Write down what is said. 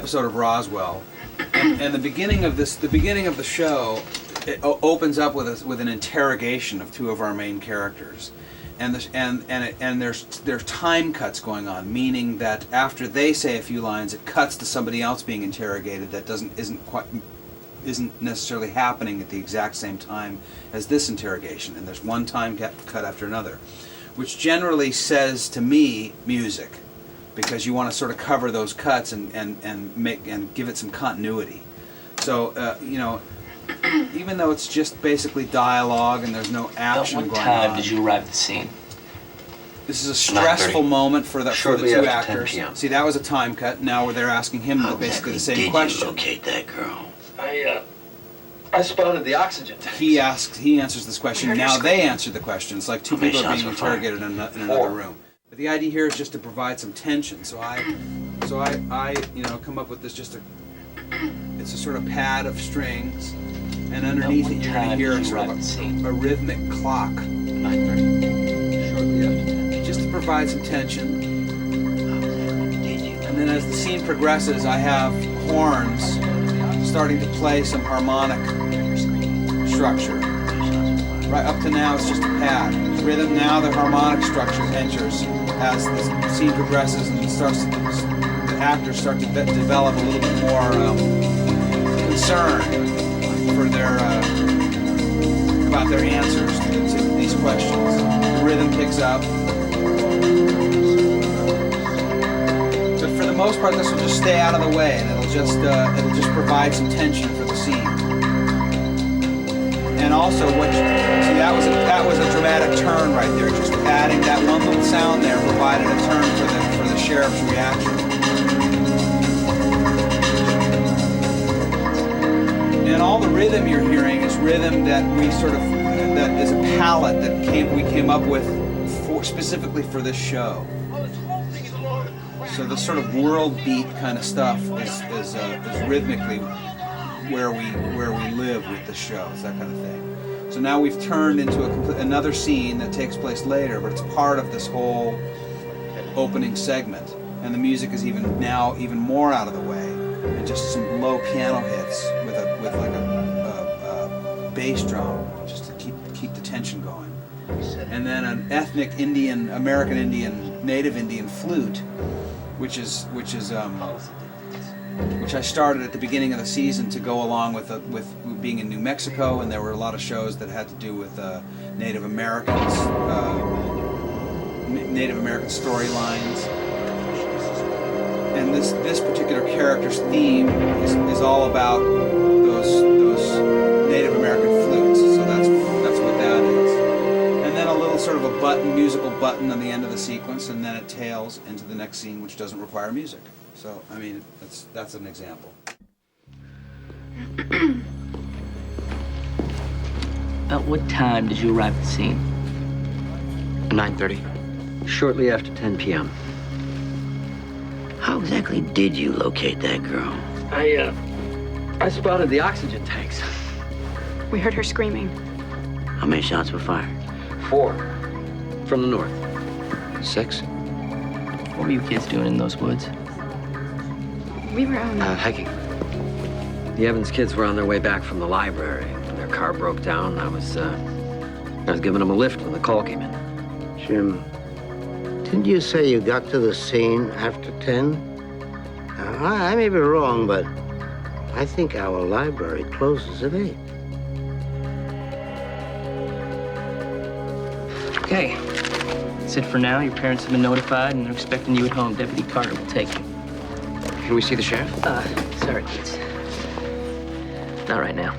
episode of Roswell, and the beginning of the show, it opens up with an interrogation of two of our main characters, and there's time cuts going on, meaning that after they say a few lines, it cuts to somebody else being interrogated that isn't necessarily happening at the exact same time as this interrogation, and there's one time cut after another, which generally says to me music, because you want to sort of cover those cuts and give it some continuity. So even though it's just basically dialogue and there's no action going on. What time did you arrive at the scene? This is a stressful moment for the two actors. 10 p.m. See, that was a time cut. Now they're asking him basically the same question. How exactly did you locate that girl? I spotted the oxygen tanks. He answers this question. Now they answer the question. It's like two people are being interrogated in another room. But the idea here is just to provide some tension. So I come up with this it's a sort of pad of strings, and underneath it you're going to hear a sort of a rhythmic clock. 9:30. Shortly after 10. Just to provide some tension. And then as the scene progresses, I have horns starting to play some harmonic structure. Right up to now, it's just a pad. Rhythm, now the harmonic structure enters as the scene progresses, and the actors start to develop a little bit more concern for about their answers to these questions. The rhythm picks up. But for the most part, this will just stay out of the way, and it'll just provide some tension for the scene. And also, that was a dramatic turn right there. Just adding that one little sound there provided a turn for the sheriff's reaction. And all the rhythm you're hearing is rhythm that that is a palette that we came up with specifically for this show. So the sort of world beat kind of stuff is rhythmically where we live with the show. It's that kind of thing. So now we've turned into another scene that takes place later, but it's part of this whole opening segment, and the music is even more out of the way, and just some low piano hits with like a bass drum just to keep the tension going, and then an ethnic American Indian, native Indian flute, which I started at the beginning of the season to go along with being in New Mexico, and there were a lot of shows that had to do with Native Americans, Native American storylines. And this particular character's theme is all about those Native American flutes. So that's what that is. And then a little sort of a musical button on the end of the sequence, and then it tails into the next scene, which doesn't require music. So, I mean, that's an example. About what time did you arrive at the scene? 9:30. Shortly after 10 p.m. How exactly did you locate that girl? I spotted the oxygen tanks. We heard her screaming. How many shots were fired? 4. From the north. 6? What were you kids doing in those woods? We were hiking. The Evans kids were on their way back from the library. When their car broke down, I was giving them a lift when the call came in. Jim, didn't you say you got to the scene after 10? I may be wrong, but I think our library closes at 8. Okay. That's it for now. Your parents have been notified, and they're expecting you at home. Deputy Carter will take you. Can we see the sheriff? Sorry, kids. Not right now.